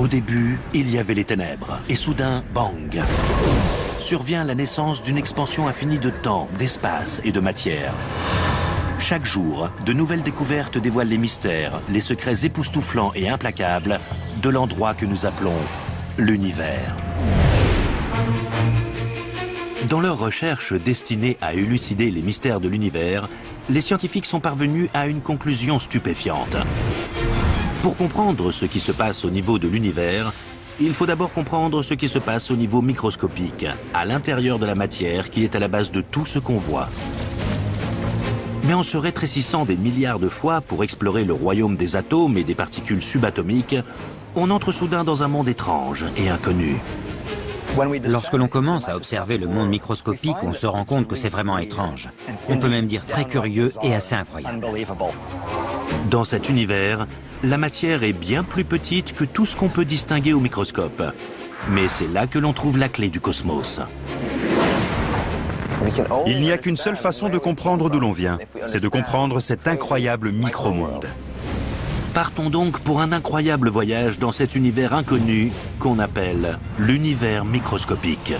Au début, il y avait les ténèbres, et soudain, bang! Survient la naissance d'une expansion infinie de temps, d'espace et de matière. Chaque jour, de nouvelles découvertes dévoilent les mystères, les secrets époustouflants et implacables de l'endroit que nous appelons l'univers. Dans leurs recherches destinées à élucider les mystères de l'univers, les scientifiques sont parvenus à une conclusion stupéfiante. Pour comprendre ce qui se passe au niveau de l'univers, il faut d'abord comprendre ce qui se passe au niveau microscopique, à l'intérieur de la matière qui est à la base de tout ce qu'on voit. Mais en se rétrécissant des milliards de fois pour explorer le royaume des atomes et des particules subatomiques, on entre soudain dans un monde étrange et inconnu. Lorsque l'on commence à observer le monde microscopique, on se rend compte que c'est vraiment étrange. On peut même dire très curieux et assez incroyable. Dans cet univers, la matière est bien plus petite que tout ce qu'on peut distinguer au microscope. Mais c'est là que l'on trouve la clé du cosmos. Il n'y a qu'une seule façon de comprendre d'où l'on vient, c'est de comprendre cet incroyable micro-monde. Partons donc pour un incroyable voyage dans cet univers inconnu qu'on appelle l'univers microscopique.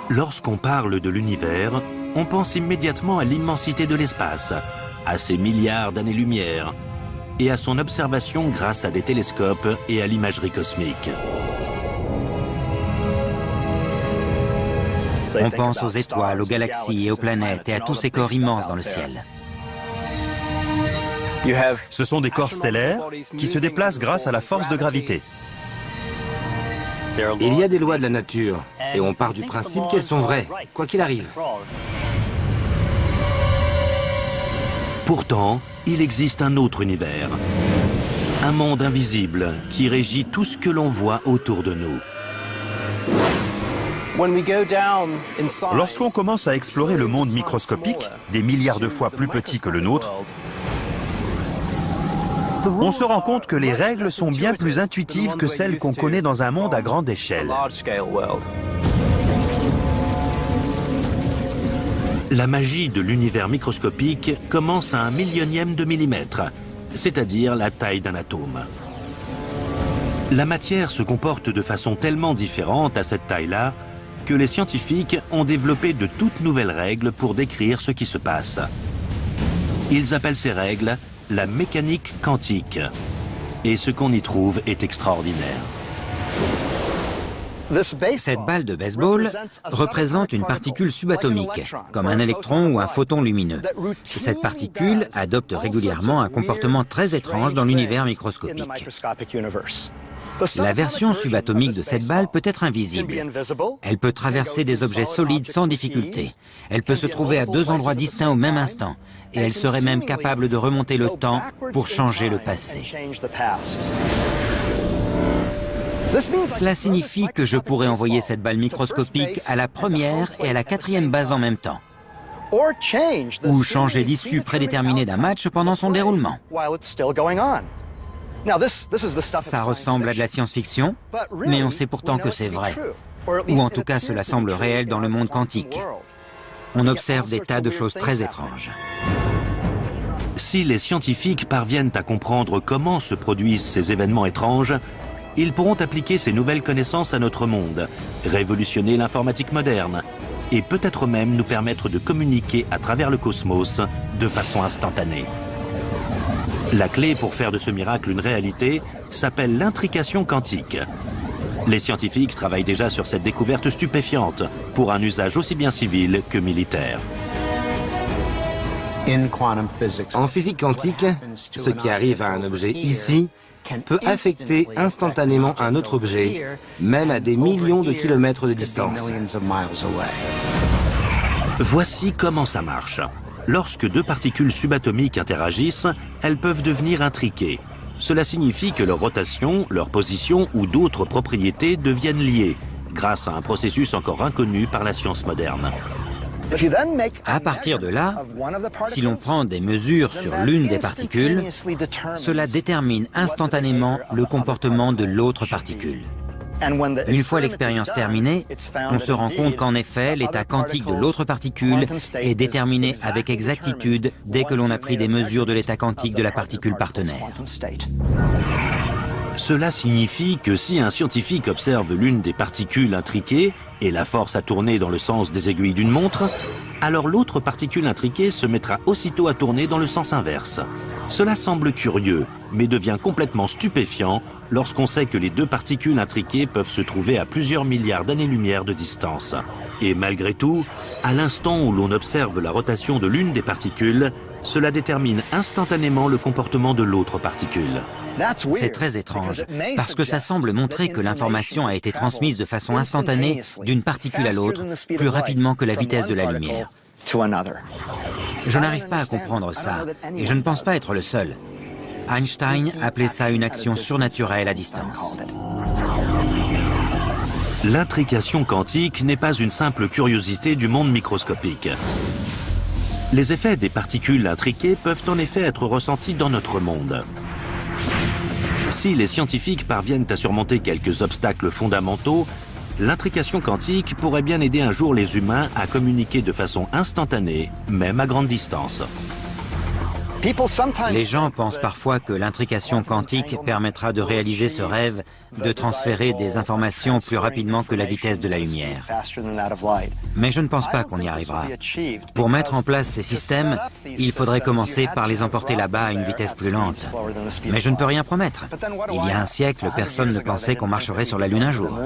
Lorsqu'on parle de l'univers, on pense immédiatement à l'immensité de l'espace, à ses milliards d'années-lumière, et à son observation grâce à des télescopes et à l'imagerie cosmique. On pense aux étoiles, aux galaxies et aux planètes et à tous ces corps immenses dans le ciel. Ce sont des corps stellaires qui se déplacent grâce à la force de gravité. Il y a des lois de la nature, et on part du principe qu'elles sont vraies, quoi qu'il arrive. Pourtant, il existe un autre univers. Un monde invisible qui régit tout ce que l'on voit autour de nous. Lorsqu'on commence à explorer le monde microscopique, des milliards de fois plus petit que le nôtre, on se rend compte que les règles sont bien plus intuitives que celles qu'on connaît dans un monde à grande échelle. La magie de l'univers microscopique commence à 1 millionième de millimètre, c'est-à-dire la taille d'un atome. La matière se comporte de façon tellement différente à cette taille-là que les scientifiques ont développé de toutes nouvelles règles pour décrire ce qui se passe. Ils appellent ces règles la mécanique quantique. Et ce qu'on y trouve est extraordinaire. Cette balle de baseball représente une particule subatomique, comme un électron ou un photon lumineux. Cette particule adopte régulièrement un comportement très étrange dans l'univers microscopique. La version subatomique de cette balle peut être invisible. Elle peut traverser des objets solides sans difficulté. Elle peut se trouver à 2 endroits distincts au même instant. Et elle serait même capable de remonter le temps pour changer le passé. Cela signifie que je pourrais envoyer cette balle microscopique à la première et à la 4e base en même temps. Ou changer l'issue prédéterminée d'un match pendant son déroulement. Ça ressemble à de la science-fiction, mais on sait pourtant que c'est vrai. Ou en tout cas, cela semble réel dans le monde quantique. On observe des tas de choses très étranges. Si les scientifiques parviennent à comprendre comment se produisent ces événements étranges, ils pourront appliquer ces nouvelles connaissances à notre monde, révolutionner l'informatique moderne, et peut-être même nous permettre de communiquer à travers le cosmos de façon instantanée. La clé pour faire de ce miracle une réalité s'appelle l'intrication quantique. Les scientifiques travaillent déjà sur cette découverte stupéfiante pour un usage aussi bien civil que militaire. En physique quantique, ce qui arrive à un objet ici peut affecter instantanément un autre objet, même à des millions de kilomètres de distance. Voici comment ça marche. Lorsque 2 particules subatomiques interagissent, elles peuvent devenir intriquées. Cela signifie que leur rotation, leur position ou d'autres propriétés deviennent liées, grâce à un processus encore inconnu par la science moderne. À partir de là, si l'on prend des mesures sur l'une des particules, cela détermine instantanément le comportement de l'autre particule. Une fois l'expérience terminée, on se rend compte qu'en effet, l'état quantique de l'autre particule est déterminé avec exactitude dès que l'on a pris des mesures de l'état quantique de la particule partenaire. Cela signifie que si un scientifique observe l'une des particules intriquées et la force à tourner dans le sens des aiguilles d'une montre, alors l'autre particule intriquée se mettra aussitôt à tourner dans le sens inverse. Cela semble curieux, mais devient complètement stupéfiant lorsqu'on sait que les deux particules intriquées peuvent se trouver à plusieurs milliards d'années-lumière de distance. Et malgré tout, à l'instant où l'on observe la rotation de l'une des particules, cela détermine instantanément le comportement de l'autre particule. C'est très étrange, parce que ça semble montrer que l'information a été transmise de façon instantanée d'une particule à l'autre, plus rapidement que la vitesse de la lumière. Je n'arrive pas à comprendre ça, et je ne pense pas être le seul. Einstein appelait ça une action surnaturelle à distance. L'intrication quantique n'est pas une simple curiosité du monde microscopique. Les effets des particules intriquées peuvent en effet être ressentis dans notre monde. Si les scientifiques parviennent à surmonter quelques obstacles fondamentaux, l'intrication quantique pourrait bien aider un jour les humains à communiquer de façon instantanée, même à grande distance. Les gens pensent parfois que l'intrication quantique permettra de réaliser ce rêve de transférer des informations plus rapidement que la vitesse de la lumière. Mais je ne pense pas qu'on y arrivera. Pour mettre en place ces systèmes, il faudrait commencer par les emporter là-bas à une vitesse plus lente. Mais je ne peux rien promettre. Il y a un siècle, personne ne pensait qu'on marcherait sur la Lune un jour.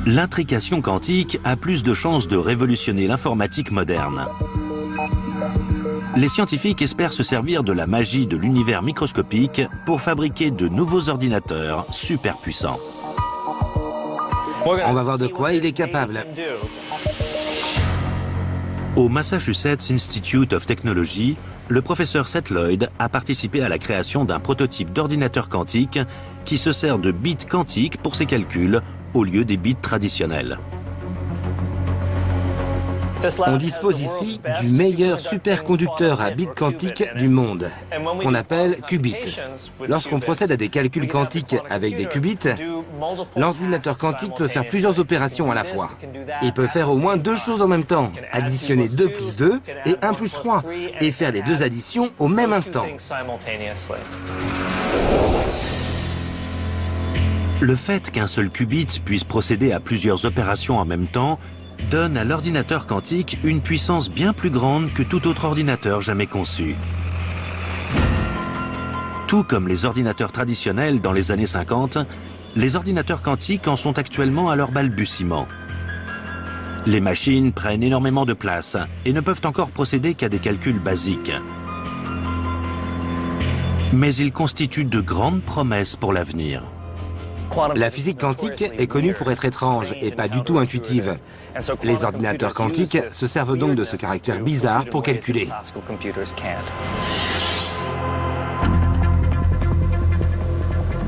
L'intrication quantique a plus de chances de révolutionner l'informatique moderne. Les scientifiques espèrent se servir de la magie de l'univers microscopique pour fabriquer de nouveaux ordinateurs super puissants. On va voir de quoi il est capable. Au Massachusetts Institute of Technology, le professeur Seth Lloyd a participé à la création d'un prototype d'ordinateur quantique qui se sert de bits quantiques pour ses calculs au lieu des bits traditionnels. On dispose ici du meilleur superconducteur à bits quantiques du monde, qu'on appelle qubit. Lorsqu'on procède à des calculs quantiques avec des qubits, l'ordinateur quantique peut faire plusieurs opérations à la fois. Il peut faire au moins deux choses en même temps, additionner 2 plus 2 et 1 plus 3, et faire les deux additions au même instant. Le fait qu'un seul qubit puisse procéder à plusieurs opérations en même temps donne à l'ordinateur quantique une puissance bien plus grande que tout autre ordinateur jamais conçu. Tout comme les ordinateurs traditionnels dans les années 50, les ordinateurs quantiques en sont actuellement à leur balbutiement. Les machines prennent énormément de place et ne peuvent encore procéder qu'à des calculs basiques. Mais ils constituent de grandes promesses pour l'avenir. La physique quantique est connue pour être étrange et pas du tout intuitive. Les ordinateurs quantiques se servent donc de ce caractère bizarre pour calculer.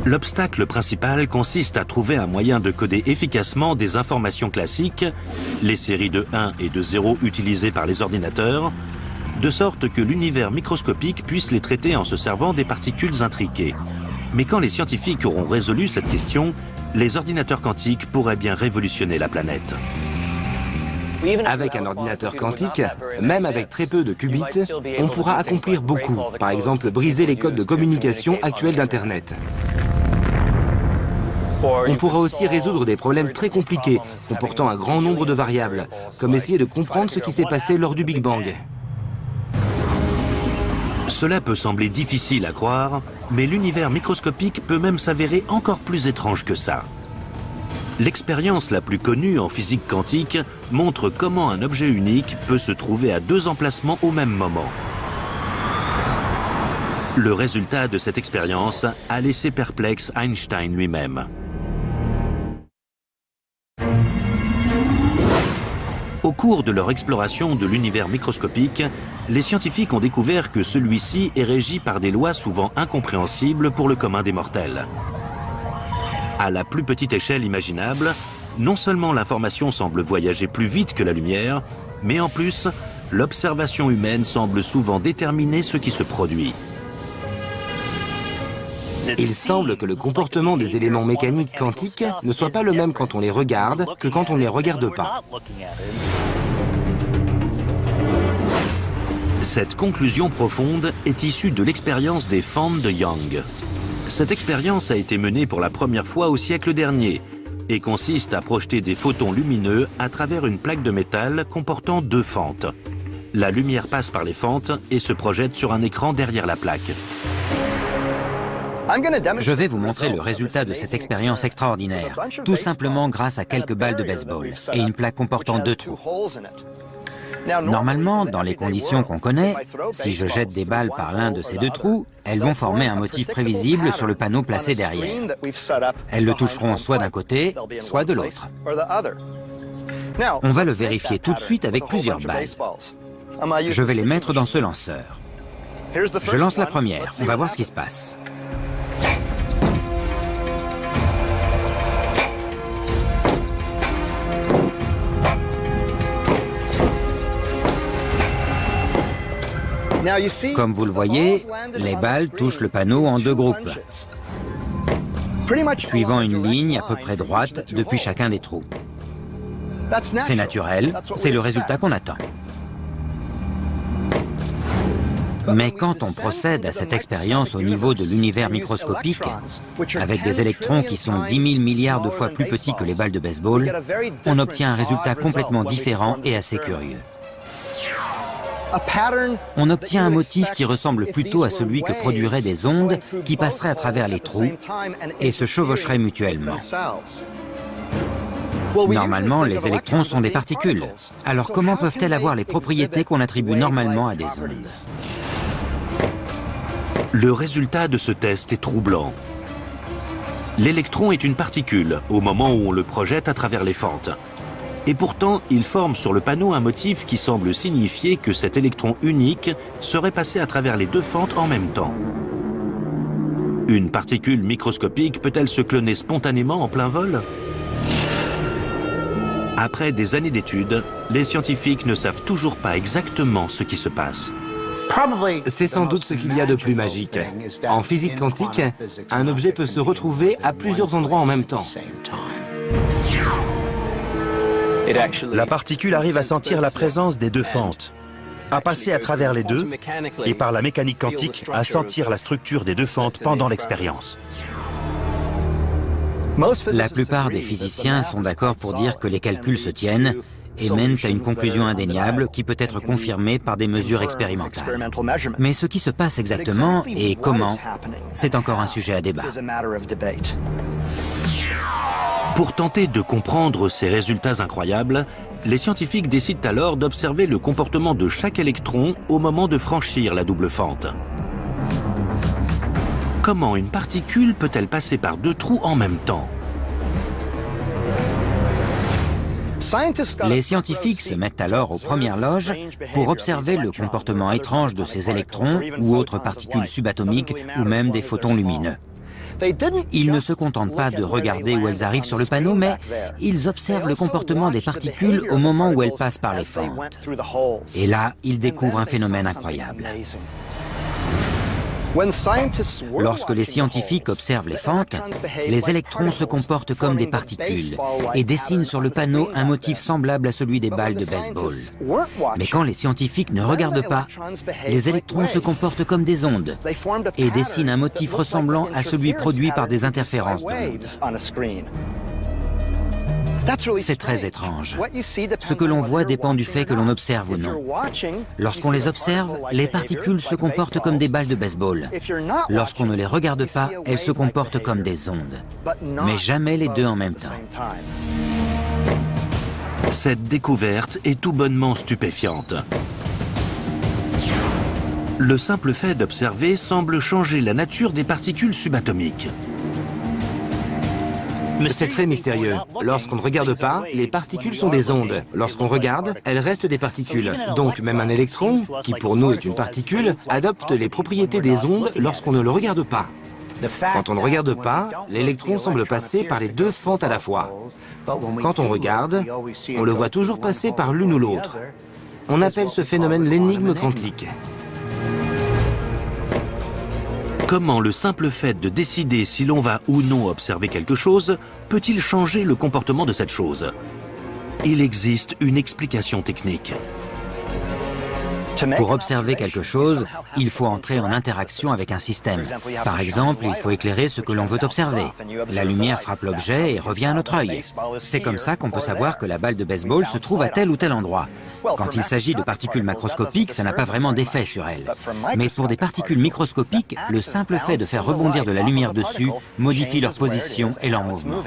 L'obstacle principal consiste à trouver un moyen de coder efficacement des informations classiques, les séries de 1 et de 0 utilisées par les ordinateurs, de sorte que l'univers microscopique puisse les traiter en se servant des particules intriquées. Mais quand les scientifiques auront résolu cette question, les ordinateurs quantiques pourraient bien révolutionner la planète. Avec un ordinateur quantique, même avec très peu de qubits, on pourra accomplir beaucoup. Par exemple, briser les codes de communication actuels d'Internet. On pourra aussi résoudre des problèmes très compliqués, comportant un grand nombre de variables, comme essayer de comprendre ce qui s'est passé lors du Big Bang. Cela peut sembler difficile à croire, mais l'univers microscopique peut même s'avérer encore plus étrange que ça. L'expérience la plus connue en physique quantique montre comment un objet unique peut se trouver à deux emplacements au même moment. Le résultat de cette expérience a laissé perplexe Einstein lui-même. Au cours de leur exploration de l'univers microscopique, les scientifiques ont découvert que celui-ci est régi par des lois souvent incompréhensibles pour le commun des mortels. À la plus petite échelle imaginable, Non seulement l'information semble voyager plus vite que la lumière, mais en plus, l'observation humaine semble souvent déterminer ce qui se produit. Il semble que le comportement des éléments mécaniques quantiques ne soit pas le même quand on les regarde que quand on ne les regarde pas. Cette conclusion profonde est issue de l'expérience des fentes de Young. Cette expérience a été menée pour la première fois au siècle dernier et consiste à projeter des photons lumineux à travers une plaque de métal comportant 2 fentes. La lumière passe par les fentes et se projette sur un écran derrière la plaque. Je vais vous montrer le résultat de cette expérience extraordinaire, tout simplement grâce à quelques balles de baseball et une plaque comportant 2 trous. Normalement, dans les conditions qu'on connaît, si je jette des balles par l'un de ces 2 trous, elles vont former un motif prévisible sur le panneau placé derrière. Elles le toucheront soit d'un côté, soit de l'autre. On va le vérifier tout de suite avec plusieurs balles. Je vais les mettre dans ce lanceur. Je lance la première, on va voir ce qui se passe. Comme vous le voyez, les balles touchent le panneau en 2 groupes, suivant une ligne à peu près droite depuis chacun des trous. C'est naturel, c'est le résultat qu'on attend. Mais quand on procède à cette expérience au niveau de l'univers microscopique, avec des électrons qui sont 10 000 milliards de fois plus petits que les balles de baseball, on obtient un résultat complètement différent et assez curieux. On obtient un motif qui ressemble plutôt à celui que produiraient des ondes qui passeraient à travers les trous et se chevaucheraient mutuellement. Normalement, les électrons sont des particules. Alors comment peuvent-elles avoir les propriétés qu'on attribue normalement à des ondes? Le résultat de ce test est troublant. L'électron est une particule au moment où on le projette à travers les fentes. Et pourtant, il forme sur le panneau un motif qui semble signifier que cet électron unique serait passé à travers les 2 fentes en même temps. Une particule microscopique peut-elle se cloner spontanément en plein vol? Après des années d'études, les scientifiques ne savent toujours pas exactement ce qui se passe. C'est sans doute ce qu'il y a de plus magique. En physique quantique, un objet peut se retrouver à plusieurs endroits en même temps. La particule arrive à sentir la présence des 2 fentes, à passer à travers les 2 et par la mécanique quantique à sentir la structure des 2 fentes pendant l'expérience. La plupart des physiciens sont d'accord pour dire que les calculs se tiennent et mènent à une conclusion indéniable qui peut être confirmée par des mesures expérimentales. Mais ce qui se passe exactement et comment, c'est encore un sujet à débat. Pour tenter de comprendre ces résultats incroyables, les scientifiques décident alors d'observer le comportement de chaque électron au moment de franchir la double fente. Comment une particule peut-elle passer par 2 trous en même temps? Les scientifiques se mettent alors aux premières loges pour observer le comportement étrange de ces électrons ou autres particules subatomiques ou même des photons lumineux. Ils ne se contentent pas de regarder où elles arrivent sur le panneau, mais ils observent le comportement des particules au moment où elles passent par les fentes. Et là, ils découvrent un phénomène incroyable. Lorsque les scientifiques observent les fentes, les électrons se comportent comme des particules et dessinent sur le panneau un motif semblable à celui des balles de baseball. Mais quand les scientifiques ne regardent pas, les électrons se comportent comme des ondes et dessinent un motif ressemblant à celui produit par des interférences d'ondes. C'est très étrange. Ce que l'on voit dépend du fait que l'on observe ou non. Lorsqu'on les observe, les particules se comportent comme des balles de baseball. Lorsqu'on ne les regarde pas, elles se comportent comme des ondes. Mais jamais les 2 en même temps. Cette découverte est tout bonnement stupéfiante. Le simple fait d'observer semble changer la nature des particules subatomiques. C'est très mystérieux. Lorsqu'on ne regarde pas, les particules sont des ondes. Lorsqu'on regarde, elles restent des particules. Donc même un électron, qui pour nous est une particule, adopte les propriétés des ondes lorsqu'on ne le regarde pas. Quand on ne regarde pas, l'électron semble passer par les deux fentes à la fois. Quand on regarde, on le voit toujours passer par l'une ou l'autre. On appelle ce phénomène l'énigme quantique. Comment le simple fait de décider si l'on va ou non observer quelque chose peut-il changer le comportement de cette chose? Il existe une explication technique. Pour observer quelque chose, il faut entrer en interaction avec un système. Par exemple, il faut éclairer ce que l'on veut observer. La lumière frappe l'objet et revient à notre œil. C'est comme ça qu'on peut savoir que la balle de baseball se trouve à tel ou tel endroit. Quand il s'agit de particules macroscopiques, ça n'a pas vraiment d'effet sur elles. Mais pour des particules microscopiques, le simple fait de faire rebondir de la lumière dessus modifie leur position et leur mouvement.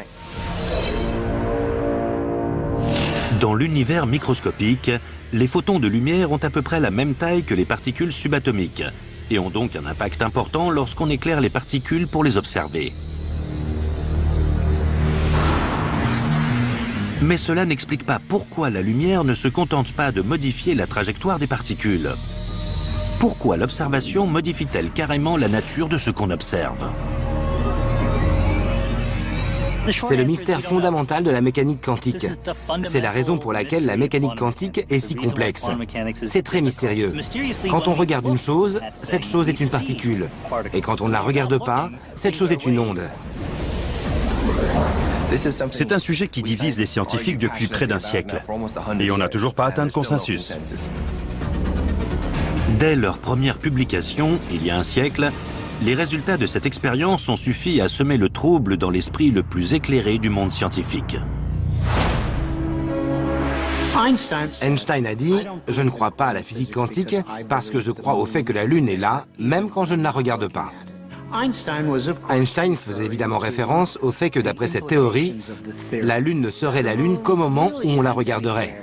Dans l'univers microscopique, les photons de lumière ont à peu près la même taille que les particules subatomiques et ont donc un impact important lorsqu'on éclaire les particules pour les observer. Mais cela n'explique pas pourquoi la lumière ne se contente pas de modifier la trajectoire des particules. Pourquoi l'observation modifie-t-elle carrément la nature de ce qu'on observe? C'est le mystère fondamental de la mécanique quantique. C'est la raison pour laquelle la mécanique quantique est si complexe. C'est très mystérieux. Quand on regarde une chose, cette chose est une particule. Et quand on ne la regarde pas, cette chose est une onde. C'est un sujet qui divise les scientifiques depuis près d'un siècle. Et on n'a toujours pas atteint de consensus. Dès leur première publication, il y a un siècle, les résultats de cette expérience ont suffi à semer le trouble dans l'esprit le plus éclairé du monde scientifique. Einstein a dit « Je ne crois pas à la physique quantique parce que je crois au fait que la Lune est là, même quand je ne la regarde pas. » Einstein faisait évidemment référence au fait que d'après cette théorie, la Lune ne serait la Lune qu'au moment où on la regarderait.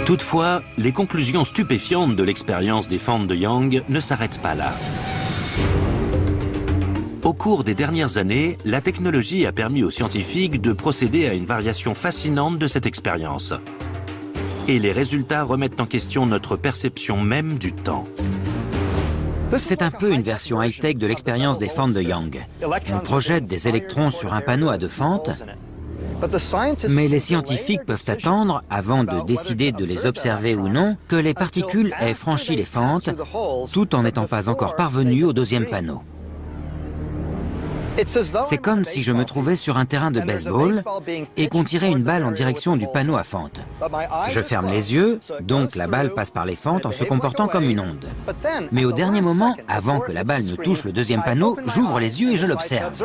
Toutefois, les conclusions stupéfiantes de l'expérience des fentes de Young ne s'arrêtent pas là. Au cours des dernières années, la technologie a permis aux scientifiques de procéder à une variation fascinante de cette expérience. Et les résultats remettent en question notre perception même du temps. C'est un peu une version high-tech de l'expérience des fentes de Young. On projette des électrons sur un panneau à deux fentes, mais les scientifiques peuvent attendre, avant de décider de les observer ou non, que les particules aient franchi les fentes, tout en n'étant pas encore parvenues au deuxième panneau. C'est comme si je me trouvais sur un terrain de baseball et qu'on tirait une balle en direction du panneau à fentes. Je ferme les yeux, donc la balle passe par les fentes en se comportant comme une onde. Mais au dernier moment, avant que la balle ne touche le deuxième panneau, j'ouvre les yeux et je l'observe.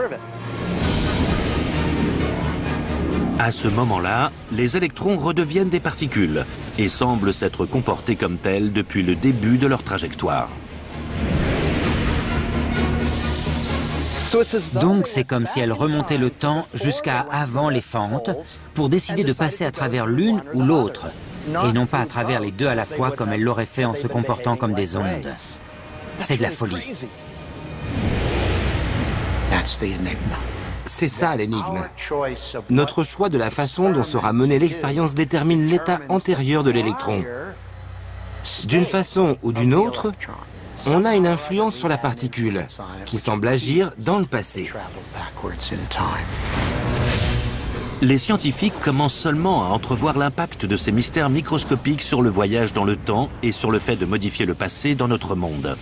À ce moment-là, les électrons redeviennent des particules et semblent s'être comportés comme tels depuis le début de leur trajectoire. Donc c'est comme si elles remontaient le temps jusqu'à avant les fentes pour décider de passer à travers l'une ou l'autre, et non pas à travers les deux à la fois comme elles l'auraient fait en se comportant comme des ondes. C'est de la folie. C'est ça l'énigme. Notre choix de la façon dont sera menée l'expérience détermine l'état antérieur de l'électron. D'une façon ou d'une autre, on a une influence sur la particule, qui semble agir dans le passé. Les scientifiques commencent seulement à entrevoir l'impact de ces mystères microscopiques sur le voyage dans le temps et sur le fait de modifier le passé dans notre monde.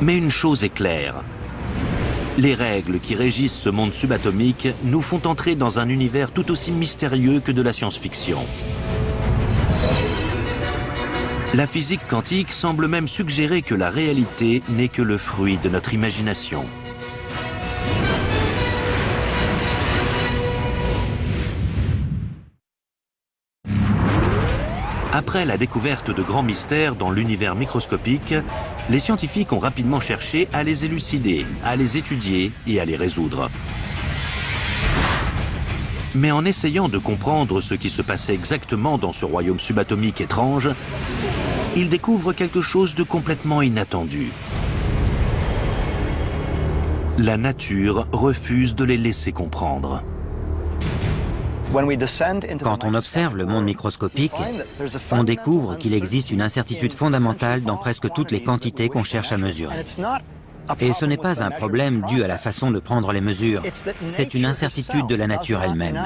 Mais une chose est claire. Les règles qui régissent ce monde subatomique nous font entrer dans un univers tout aussi mystérieux que de la science-fiction. La physique quantique semble même suggérer que la réalité n'est que le fruit de notre imagination. Après la découverte de grands mystères dans l'univers microscopique, les scientifiques ont rapidement cherché à les élucider, à les étudier et à les résoudre. Mais en essayant de comprendre ce qui se passait exactement dans ce royaume subatomique étrange, ils découvrent quelque chose de complètement inattendu. La nature refuse de les laisser comprendre. Quand on observe le monde microscopique, on découvre qu'il existe une incertitude fondamentale dans presque toutes les quantités qu'on cherche à mesurer. Et ce n'est pas un problème dû à la façon de prendre les mesures, c'est une incertitude de la nature elle-même.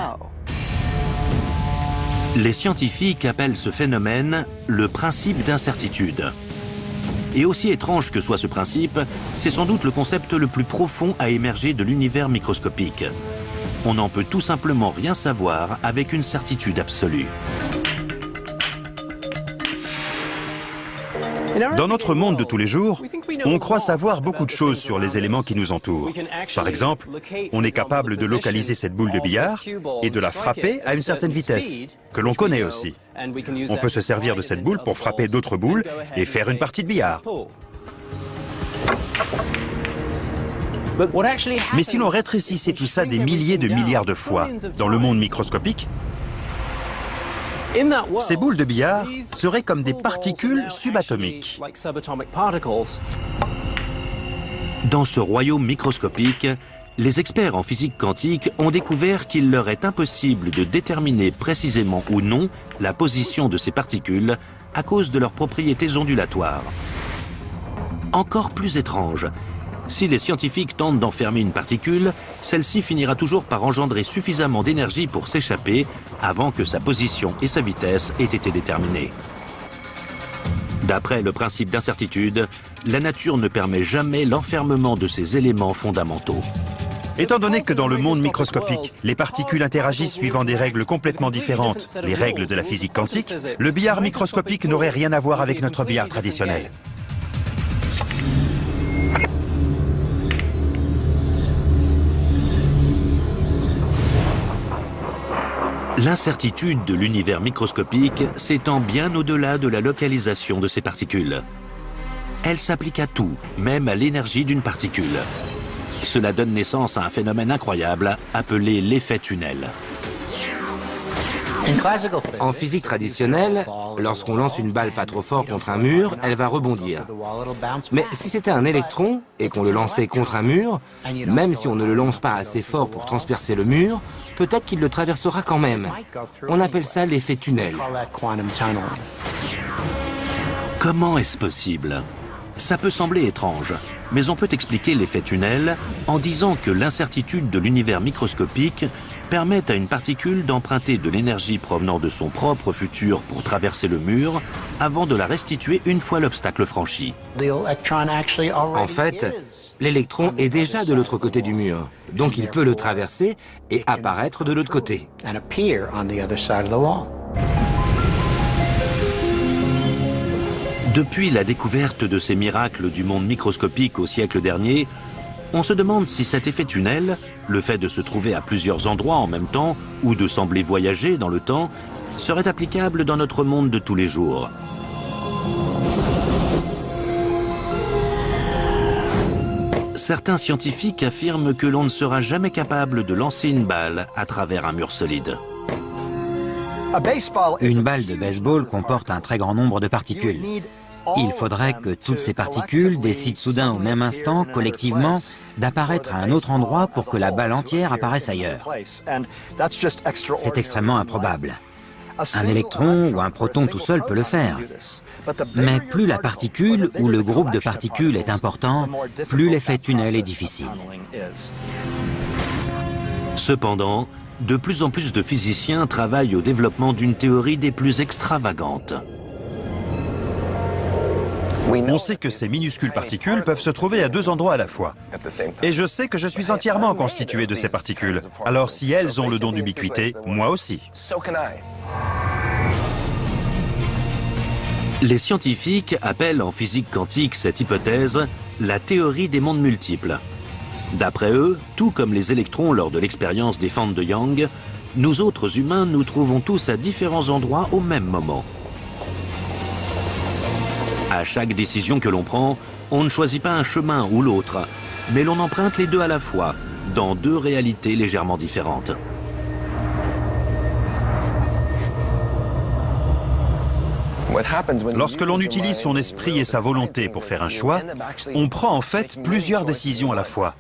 Les scientifiques appellent ce phénomène le principe d'incertitude. Et aussi étrange que soit ce principe, c'est sans doute le concept le plus profond à émerger de l'univers microscopique. On n'en peut tout simplement rien savoir avec une certitude absolue. Dans notre monde de tous les jours, on croit savoir beaucoup de choses sur les éléments qui nous entourent. Par exemple, on est capable de localiser cette boule de billard et de la frapper à une certaine vitesse, que l'on connaît aussi. On peut se servir de cette boule pour frapper d'autres boules et faire une partie de billard. Mais si l'on rétrécissait tout ça des milliers de milliards de fois dans le monde microscopique, ces boules de billard seraient comme des particules subatomiques. Dans ce royaume microscopique, les experts en physique quantique ont découvert qu'il leur est impossible de déterminer précisément ou non la position de ces particules à cause de leurs propriétés ondulatoires. Encore plus étrange, si les scientifiques tentent d'enfermer une particule, celle-ci finira toujours par engendrer suffisamment d'énergie pour s'échapper avant que sa position et sa vitesse aient été déterminées. D'après le principe d'incertitude, la nature ne permet jamais l'enfermement de ces éléments fondamentaux. Étant donné que dans le monde microscopique, les particules interagissent suivant des règles complètement différentes, les règles de la physique quantique, le billard microscopique n'aurait rien à voir avec notre billard traditionnel. L'incertitude de l'univers microscopique s'étend bien au-delà de la localisation de ces particules. Elle s'applique à tout, même à l'énergie d'une particule. Cela donne naissance à un phénomène incroyable appelé l'effet tunnel. En physique traditionnelle, lorsqu'on lance une balle pas trop fort contre un mur, elle va rebondir. Mais si c'était un électron et qu'on le lançait contre un mur, même si on ne le lance pas assez fort pour transpercer le mur, peut-être qu'il le traversera quand même. On appelle ça l'effet tunnel. Comment est-ce possible? Ça peut sembler étrange, mais on peut expliquer l'effet tunnel en disant que l'incertitude de l'univers microscopique permet à une particule d'emprunter de l'énergie provenant de son propre futur pour traverser le mur avant de la restituer une fois l'obstacle franchi. En fait, l'électron est déjà de l'autre côté du mur, donc il peut le traverser et apparaître de l'autre côté. Depuis la découverte de ces miracles du monde microscopique au siècle dernier, on se demande si cet effet tunnel, le fait de se trouver à plusieurs endroits en même temps ou de sembler voyager dans le temps, serait applicable dans notre monde de tous les jours. Certains scientifiques affirment que l'on ne sera jamais capable de lancer une balle à travers un mur solide. Une balle de baseball comporte un très grand nombre de particules. Il faudrait que toutes ces particules décident soudain au même instant, collectivement, d'apparaître à un autre endroit pour que la balle entière apparaisse ailleurs. C'est extrêmement improbable. Un électron ou un proton tout seul peut le faire. Mais plus la particule ou le groupe de particules est important, plus l'effet tunnel est difficile. Cependant, de plus en plus de physiciens travaillent au développement d'une théorie des plus extravagantes. On sait que ces minuscules particules peuvent se trouver à deux endroits à la fois. Et je sais que je suis entièrement constitué de ces particules. Alors si elles ont le don d'ubiquité, moi aussi. Les scientifiques appellent en physique quantique cette hypothèse la théorie des mondes multiples. D'après eux, tout comme les électrons lors de l'expérience des fentes de Young, nous autres humains nous trouvons tous à différents endroits au même moment. À chaque décision que l'on prend, on ne choisit pas un chemin ou l'autre, mais l'on emprunte les deux à la fois, dans deux réalités légèrement différentes. Lorsque l'on utilise son esprit et sa volonté pour faire un choix, on prend en fait plusieurs décisions à la fois,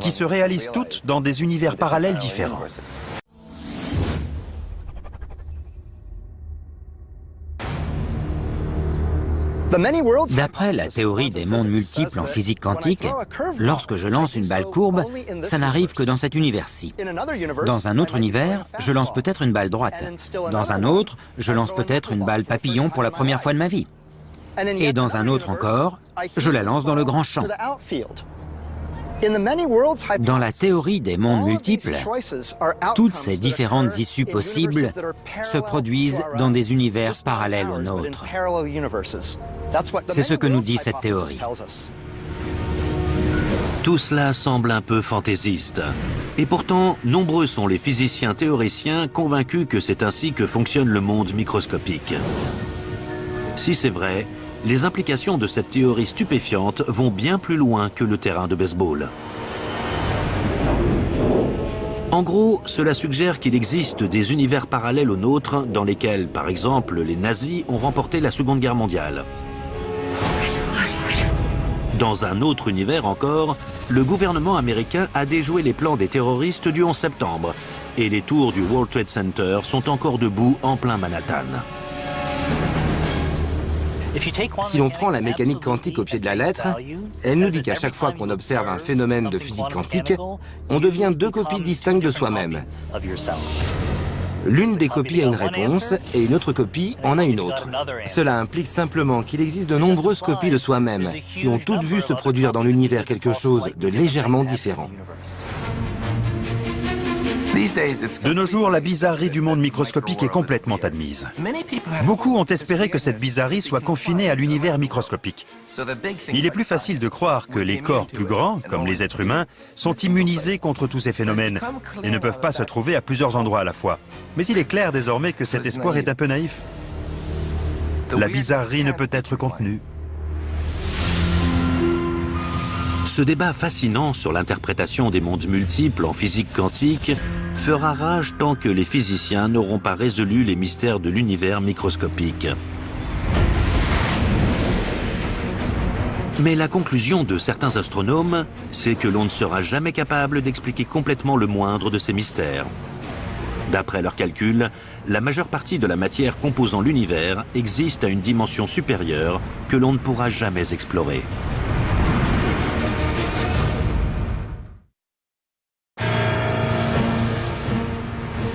qui se réalisent toutes dans des univers parallèles différents. D'après la théorie des mondes multiples en physique quantique, lorsque je lance une balle courbe, ça n'arrive que dans cet univers-ci. Dans un autre univers, je lance peut-être une balle droite. Dans un autre, je lance peut-être une balle papillon pour la première fois de ma vie. Et dans un autre encore, je la lance dans le grand champ. Dans la théorie des mondes multiples, toutes ces différentes issues possibles se produisent dans des univers parallèles aux nôtres. C'est ce que nous dit cette théorie. Tout cela semble un peu fantaisiste. Et pourtant, nombreux sont les physiciens théoriciens convaincus que c'est ainsi que fonctionne le monde microscopique. Si c'est vrai, les implications de cette théorie stupéfiante vont bien plus loin que le terrain de baseball. En gros, cela suggère qu'il existe des univers parallèles aux nôtres dans lesquels, par exemple, les nazis ont remporté la Seconde Guerre mondiale. Dans un autre univers encore, le gouvernement américain a déjoué les plans des terroristes du 11 septembre et les tours du World Trade Center sont encore debout en plein Manhattan. Si l'on prend la mécanique quantique au pied de la lettre, elle nous dit qu'à chaque fois qu'on observe un phénomène de physique quantique, on devient deux copies distinctes de soi-même. L'une des copies a une réponse et une autre copie en a une autre. Cela implique simplement qu'il existe de nombreuses copies de soi-même qui ont toutes vu se produire dans l'univers quelque chose de légèrement différent. De nos jours, la bizarrerie du monde microscopique est complètement admise. Beaucoup ont espéré que cette bizarrerie soit confinée à l'univers microscopique. Il est plus facile de croire que les corps plus grands, comme les êtres humains, sont immunisés contre tous ces phénomènes et ne peuvent pas se trouver à plusieurs endroits à la fois. Mais il est clair désormais que cet espoir est un peu naïf. La bizarrerie ne peut être contenue. Ce débat fascinant sur l'interprétation des mondes multiples en physique quantique fera rage tant que les physiciens n'auront pas résolu les mystères de l'univers microscopique. Mais la conclusion de certains astronomes, c'est que l'on ne sera jamais capable d'expliquer complètement le moindre de ces mystères. D'après leurs calculs, la majeure partie de la matière composant l'univers existe à une dimension supérieure que l'on ne pourra jamais explorer.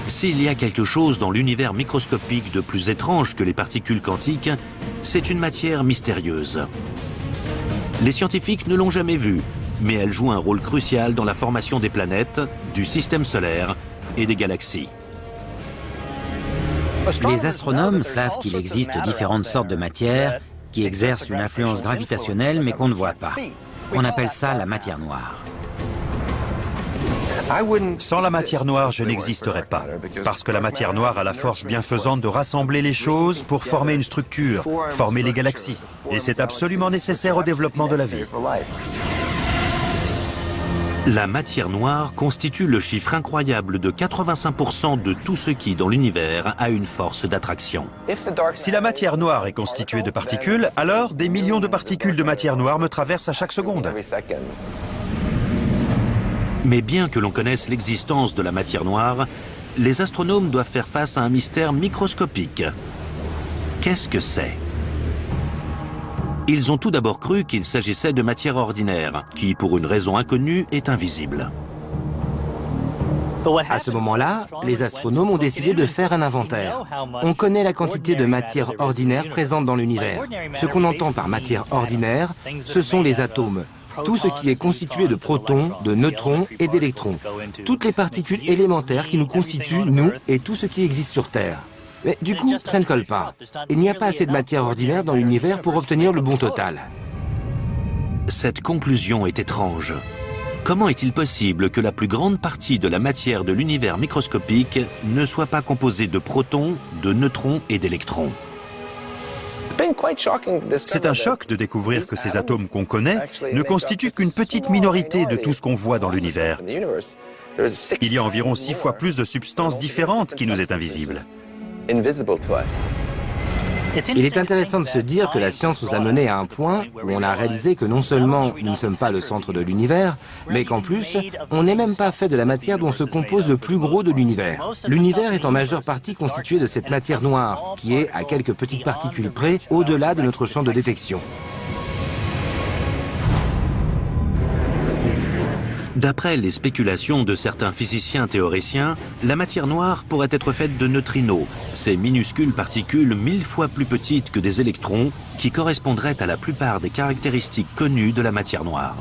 S'il y a quelque chose dans l'univers microscopique de plus étrange que les particules quantiques, c'est une matière mystérieuse. Les scientifiques ne l'ont jamais vue, mais elle joue un rôle crucial dans la formation des planètes, du système solaire et des galaxies. Les astronomes savent qu'il existe différentes sortes de matières qui exercent une influence gravitationnelle mais qu'on ne voit pas. On appelle ça la matière noire. Sans la matière noire, je n'existerais pas, parce que la matière noire a la force bienfaisante de rassembler les choses pour former une structure, former les galaxies. Et c'est absolument nécessaire au développement de la vie. La matière noire constitue le chiffre incroyable de 85% de tout ce qui, dans l'univers, a une force d'attraction. Si la matière noire est constituée de particules, alors des millions de particules de matière noire me traversent à chaque seconde. Mais bien que l'on connaisse l'existence de la matière noire, les astronomes doivent faire face à un mystère microscopique. Qu'est-ce que c'est? Ils ont tout d'abord cru qu'il s'agissait de matière ordinaire, qui, pour une raison inconnue, est invisible. À ce moment-là, les astronomes ont décidé de faire un inventaire. On connaît la quantité de matière ordinaire présente dans l'univers. Ce qu'on entend par matière ordinaire, ce sont les atomes. Tout ce qui est constitué de protons, de neutrons et d'électrons. Toutes les particules élémentaires qui nous constituent, nous, et tout ce qui existe sur Terre. Mais du coup, ça ne colle pas. Il n'y a pas assez de matière ordinaire dans l'univers pour obtenir le bon total. Cette conclusion est étrange. Comment est-il possible que la plus grande partie de la matière de l'univers microscopique ne soit pas composée de protons, de neutrons et d'électrons? C'est un choc de découvrir que ces atomes qu'on connaît ne constituent qu'une petite minorité de tout ce qu'on voit dans l'univers. Il y a environ 6 fois plus de substances différentes qui nous est invisible. Il est intéressant de se dire que la science nous a menés à un point où on a réalisé que non seulement nous ne sommes pas le centre de l'univers, mais qu'en plus, on n'est même pas fait de la matière dont se compose le plus gros de l'univers. L'univers est en majeure partie constitué de cette matière noire, qui est, à quelques petites particules près, au-delà de notre champ de détection. D'après les spéculations de certains physiciens théoriciens, la matière noire pourrait être faite de neutrinos, ces minuscules particules 1000 fois plus petites que des électrons qui correspondraient à la plupart des caractéristiques connues de la matière noire.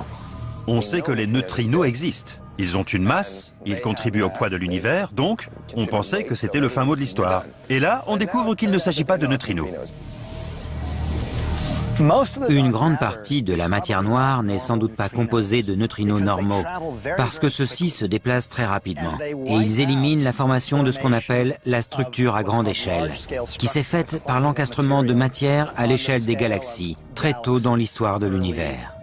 On sait que les neutrinos existent. Ils ont une masse, ils contribuent au poids de l'univers, donc on pensait que c'était le fin mot de l'histoire. Et là, on découvre qu'il ne s'agit pas de neutrinos. Une grande partie de la matière noire n'est sans doute pas composée de neutrinos normaux, parce que ceux-ci se déplacent très rapidement, et ils éliminent la formation de ce qu'on appelle la structure à grande échelle, qui s'est faite par l'encastrement de matière à l'échelle des galaxies, très tôt dans l'histoire de l'univers.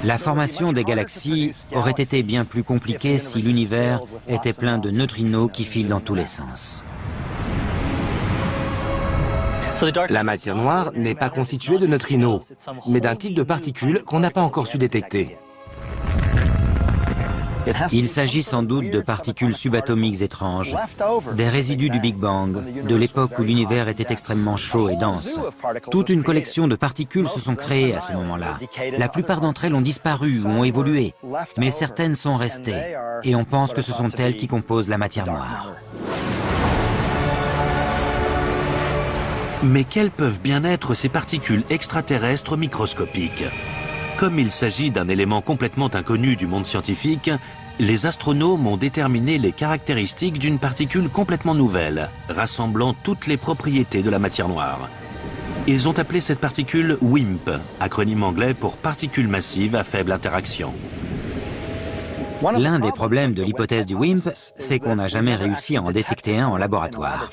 La formation des galaxies aurait été bien plus compliquée si l'univers était plein de neutrinos qui filent dans tous les sens. La matière noire n'est pas constituée de neutrinos, mais d'un type de particules qu'on n'a pas encore su détecter. Il s'agit sans doute de particules subatomiques étranges, des résidus du Big Bang, de l'époque où l'univers était extrêmement chaud et dense. Toute une collection de particules se sont créées à ce moment-là. La plupart d'entre elles ont disparu ou ont évolué, mais certaines sont restées, et on pense que ce sont elles qui composent la matière noire. Mais quelles peuvent bien être ces particules extraterrestres microscopiques? Comme il s'agit d'un élément complètement inconnu du monde scientifique, les astronomes ont déterminé les caractéristiques d'une particule complètement nouvelle, rassemblant toutes les propriétés de la matière noire. Ils ont appelé cette particule WIMP, acronyme anglais pour particules massives à faible interaction. L'un des problèmes de l'hypothèse du WIMP, c'est qu'on n'a jamais réussi à en détecter un en laboratoire.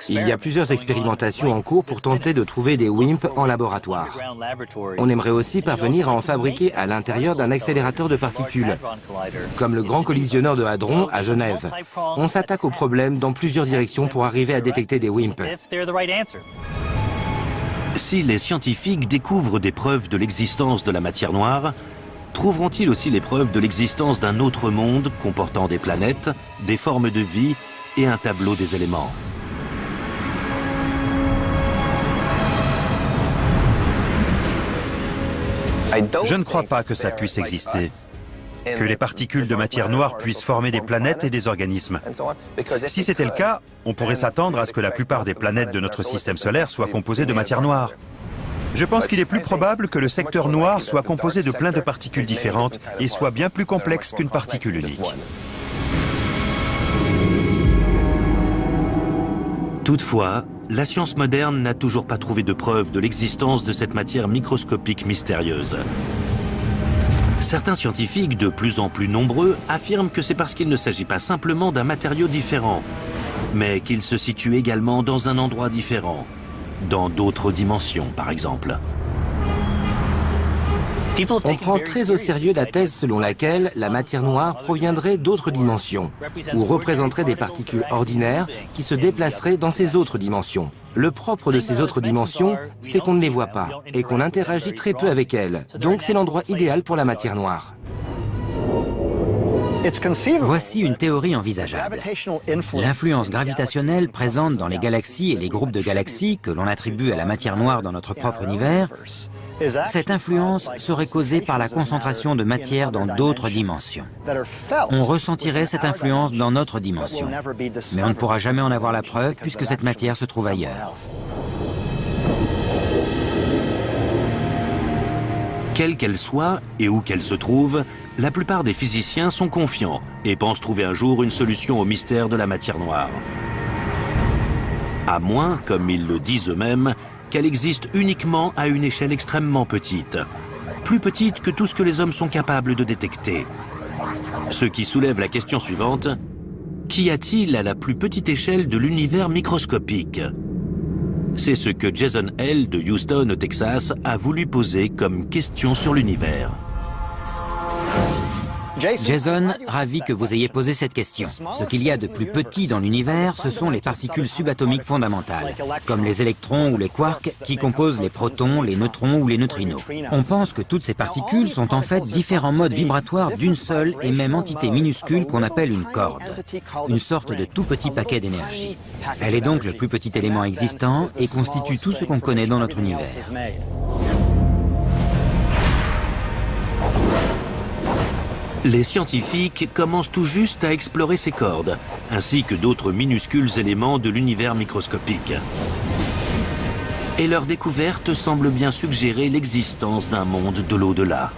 Il y a plusieurs expérimentations en cours pour tenter de trouver des WIMP en laboratoire. On aimerait aussi parvenir à en fabriquer à l'intérieur d'un accélérateur de particules, comme le Grand Collisionneur de Hadron à Genève. On s'attaque au problème dans plusieurs directions pour arriver à détecter des WIMP. Si les scientifiques découvrent des preuves de l'existence de la matière noire, trouveront-ils aussi les preuves de l'existence d'un autre monde comportant des planètes, des formes de vie et un tableau des éléments? Je ne crois pas que ça puisse exister, que les particules de matière noire puissent former des planètes et des organismes. Si c'était le cas, on pourrait s'attendre à ce que la plupart des planètes de notre système solaire soient composées de matière noire. Je pense qu'il est plus probable que le secteur noir soit composé de plein de particules différentes et soit bien plus complexe qu'une particule unique. Toutefois, la science moderne n'a toujours pas trouvé de preuve de l'existence de cette matière microscopique mystérieuse. Certains scientifiques, de plus en plus nombreux, affirment que c'est parce qu'il ne s'agit pas simplement d'un matériau différent, mais qu'il se situe également dans un endroit différent, dans d'autres dimensions par exemple. On prend très au sérieux la thèse selon laquelle la matière noire proviendrait d'autres dimensions, ou représenterait des particules ordinaires qui se déplaceraient dans ces autres dimensions. Le propre de ces autres dimensions, c'est qu'on ne les voit pas, et qu'on interagit très peu avec elles. Donc c'est l'endroit idéal pour la matière noire. Voici une théorie envisageable. L'influence gravitationnelle présente dans les galaxies et les groupes de galaxies que l'on attribue à la matière noire dans notre propre univers, cette influence serait causée par la concentration de matière dans d'autres dimensions. On ressentirait cette influence dans notre dimension, mais on ne pourra jamais en avoir la preuve puisque cette matière se trouve ailleurs. Quelle qu'elle soit et où qu'elle se trouve, la plupart des physiciens sont confiants et pensent trouver un jour une solution au mystère de la matière noire. À moins, comme ils le disent eux-mêmes, qu'elle existe uniquement à une échelle extrêmement petite, plus petite que tout ce que les hommes sont capables de détecter. Ce qui soulève la question suivante: qu'y a-t-il à la plus petite échelle de l'univers microscopique? C'est ce que Jason Hale de Houston au Texas a voulu poser comme question sur l'univers. Jason, ravi que vous ayez posé cette question. Ce qu'il y a de plus petit dans l'univers, ce sont les particules subatomiques fondamentales, comme les électrons ou les quarks qui composent les protons, les neutrons ou les neutrinos. On pense que toutes ces particules sont en fait différents modes vibratoires d'une seule et même entité minuscule qu'on appelle une corde, une sorte de tout petit paquet d'énergie. Elle est donc le plus petit élément existant et constitue tout ce qu'on connaît dans notre univers. Les scientifiques commencent tout juste à explorer ces cordes, ainsi que d'autres minuscules éléments de l'univers microscopique. Et leur découverte semble bien suggérer l'existence d'un monde de l'au-delà.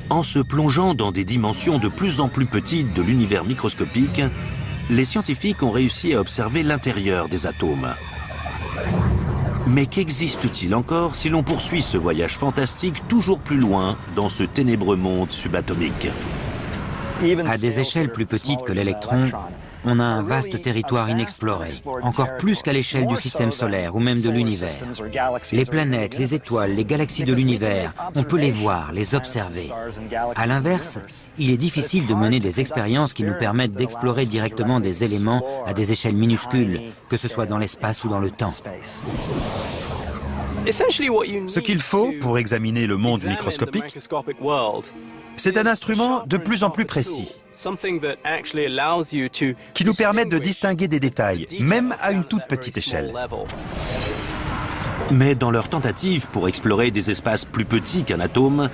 En se plongeant dans des dimensions de plus en plus petites de l'univers microscopique, les scientifiques ont réussi à observer l'intérieur des atomes. Mais qu'existe-t-il encore si l'on poursuit ce voyage fantastique toujours plus loin dans ce ténébreux monde subatomique? À des échelles plus petites que l'électron, on a un vaste territoire inexploré, encore plus qu'à l'échelle du système solaire ou même de l'univers. Les planètes, les étoiles, les galaxies de l'univers, on peut les voir, les observer. À l'inverse, il est difficile de mener des expériences qui nous permettent d'explorer directement des éléments à des échelles minuscules, que ce soit dans l'espace ou dans le temps. Ce qu'il faut pour examiner le monde microscopique, c'est un instrument de plus en plus précis, qui nous permet de distinguer des détails, même à une toute petite échelle. Mais dans leur tentative pour explorer des espaces plus petits qu'un atome,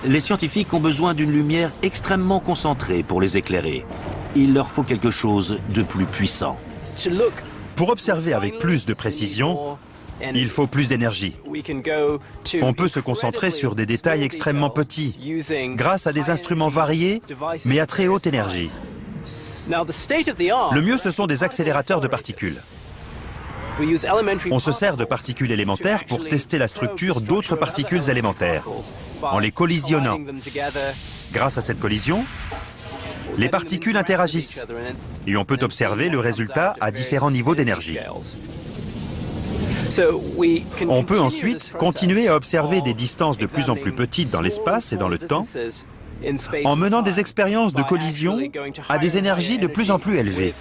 les scientifiques ont besoin d'une lumière extrêmement concentrée pour les éclairer. Il leur faut quelque chose de plus puissant. Pour observer avec plus de précision, il faut plus d'énergie. On peut se concentrer sur des détails extrêmement petits, grâce à des instruments variés, mais à très haute énergie. Le mieux, ce sont des accélérateurs de particules. On se sert de particules élémentaires pour tester la structure d'autres particules élémentaires, en les collisionnant. Grâce à cette collision, les particules interagissent, et on peut observer le résultat à différents niveaux d'énergie. On peut ensuite continuer à observer des distances de plus en plus petites dans l'espace et dans le temps, en menant des expériences de collision à des énergies de plus en plus élevées.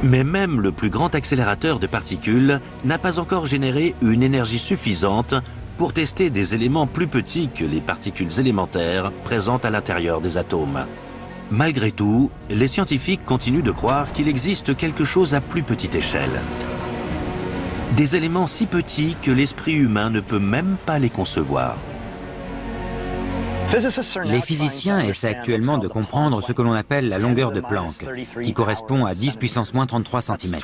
Mais même le plus grand accélérateur de particules n'a pas encore généré une énergie suffisante pour tester des éléments plus petits que les particules élémentaires présentes à l'intérieur des atomes. Malgré tout, les scientifiques continuent de croire qu'il existe quelque chose à plus petite échelle. Des éléments si petits que l'esprit humain ne peut même pas les concevoir. Les physiciens essaient actuellement de comprendre ce que l'on appelle la longueur de Planck, qui correspond à 10 puissance moins 33 cm.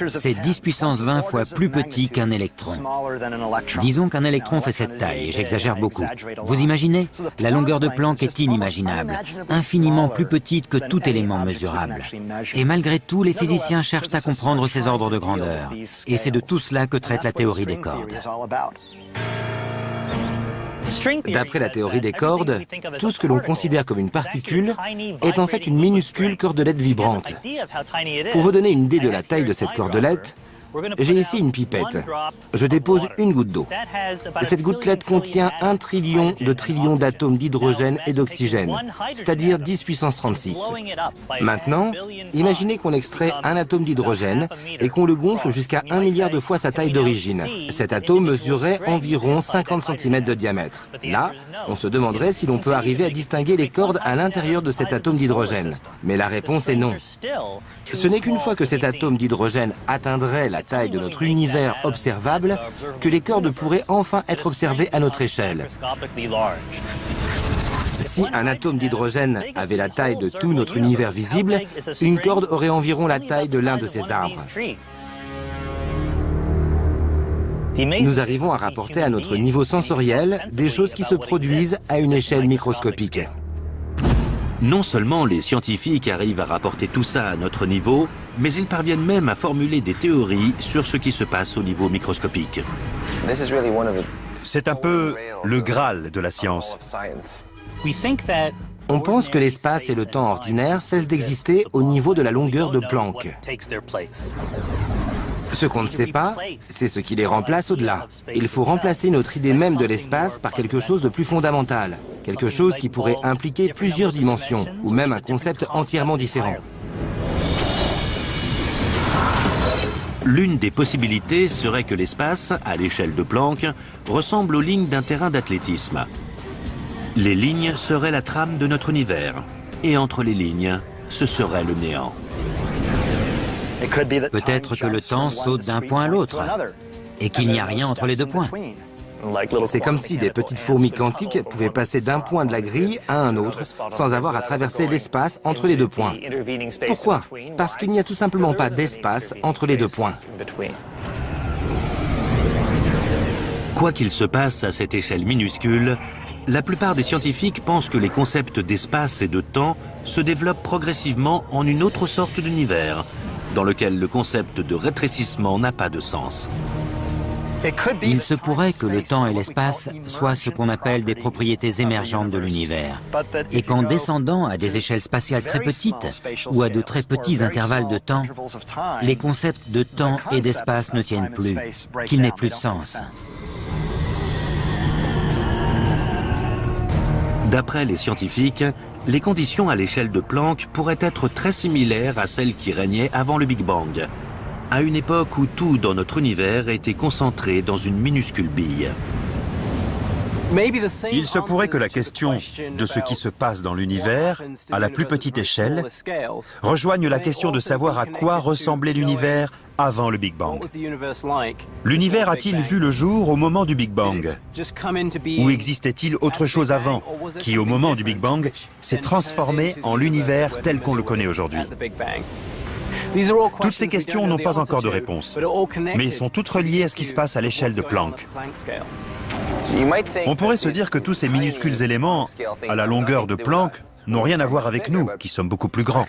C'est 10 puissance 20 fois plus petit qu'un électron. Disons qu'un électron fait cette taille, et j'exagère beaucoup. Vous imaginez? La longueur de Planck est inimaginable, infiniment plus petite que tout élément mesurable. Et malgré tout, les physiciens cherchent à comprendre ces ordres de grandeur. Et c'est de tout cela que traite la théorie des cordes. D'après la théorie des cordes, tout ce que l'on considère comme une particule est en fait une minuscule cordelette vibrante. Pour vous donner une idée de la taille de cette cordelette, j'ai ici une pipette. Je dépose une goutte d'eau. Cette gouttelette contient 1 trillion de trillions d'atomes d'hydrogène et d'oxygène, c'est-à-dire 10 puissance 36. Maintenant, imaginez qu'on extrait un atome d'hydrogène et qu'on le gonfle jusqu'à 1 milliard de fois sa taille d'origine. Cet atome mesurerait environ 50 cm de diamètre. Là, on se demanderait si l'on peut arriver à distinguer les cordes à l'intérieur de cet atome d'hydrogène. Mais la réponse est non. Ce n'est qu'une fois que cet atome d'hydrogène atteindrait la taille de notre univers observable que les cordes pourraient enfin être observées à notre échelle. Si un atome d'hydrogène avait la taille de tout notre univers visible, une corde aurait environ la taille de l'un de ces arbres. Nous arrivons à rapporter à notre niveau sensoriel des choses qui se produisent à une échelle microscopique. Non seulement les scientifiques arrivent à rapporter tout ça à notre niveau, mais ils parviennent même à formuler des théories sur ce qui se passe au niveau microscopique. C'est un peu le Graal de la science. On pense que l'espace et le temps ordinaire cessent d'exister au niveau de la longueur de Planck. Ce qu'on ne sait pas, c'est ce qui les remplace au-delà. Il faut remplacer notre idée même de l'espace par quelque chose de plus fondamental, quelque chose qui pourrait impliquer plusieurs dimensions, ou même un concept entièrement différent. L'une des possibilités serait que l'espace, à l'échelle de Planck, ressemble aux lignes d'un terrain d'athlétisme. Les lignes seraient la trame de notre univers, et entre les lignes, ce serait le néant. Peut-être que le temps saute d'un point à l'autre, et qu'il n'y a rien entre les deux points. C'est comme si des petites fourmis quantiques pouvaient passer d'un point de la grille à un autre sans avoir à traverser l'espace entre les deux points. Pourquoi? Parce qu'il n'y a tout simplement pas d'espace entre les deux points. Quoi qu'il se passe à cette échelle minuscule, la plupart des scientifiques pensent que les concepts d'espace et de temps se développent progressivement en une autre sorte d'univers, dans lequel le concept de rétrécissement n'a pas de sens. Il se pourrait que le temps et l'espace soient ce qu'on appelle des propriétés émergentes de l'univers, et qu'en descendant à des échelles spatiales très petites ou à de très petits intervalles de temps, les concepts de temps et d'espace ne tiennent plus, qu'ils n'aient plus de sens. D'après les scientifiques, les conditions à l'échelle de Planck pourraient être très similaires à celles qui régnaient avant le Big Bang, à une époque où tout dans notre univers était concentré dans une minuscule bille. Il se pourrait que la question de ce qui se passe dans l'univers, à la plus petite échelle, rejoigne la question de savoir à quoi ressemblait l'univers avant le Big Bang. L'univers a-t-il vu le jour au moment du Big Bang? Ou existait-il autre chose avant, qui au moment du Big Bang s'est transformé en l'univers tel qu'on le connaît aujourd'hui? Toutes ces questions n'ont pas encore de réponse, mais sont toutes reliées à ce qui se passe à l'échelle de Planck. On pourrait se dire que tous ces minuscules éléments, à la longueur de Planck, n'ont rien à voir avec nous, qui sommes beaucoup plus grands.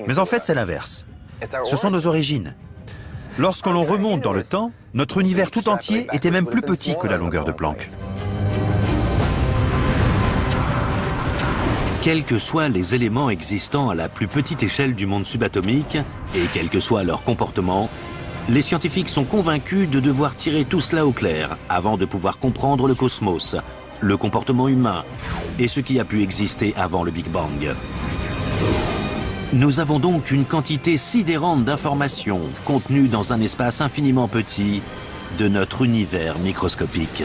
Mais en fait, c'est l'inverse. Ce sont nos origines. Lorsque l'on remonte dans le temps, notre univers tout entier était même plus petit que la longueur de Planck. Quels que soient les éléments existants à la plus petite échelle du monde subatomique, et quel que soit leur comportement, les scientifiques sont convaincus de devoir tirer tout cela au clair avant de pouvoir comprendre le cosmos, le comportement humain et ce qui a pu exister avant le Big Bang. Nous avons donc une quantité sidérante d'informations contenues dans un espace infiniment petit de notre univers microscopique.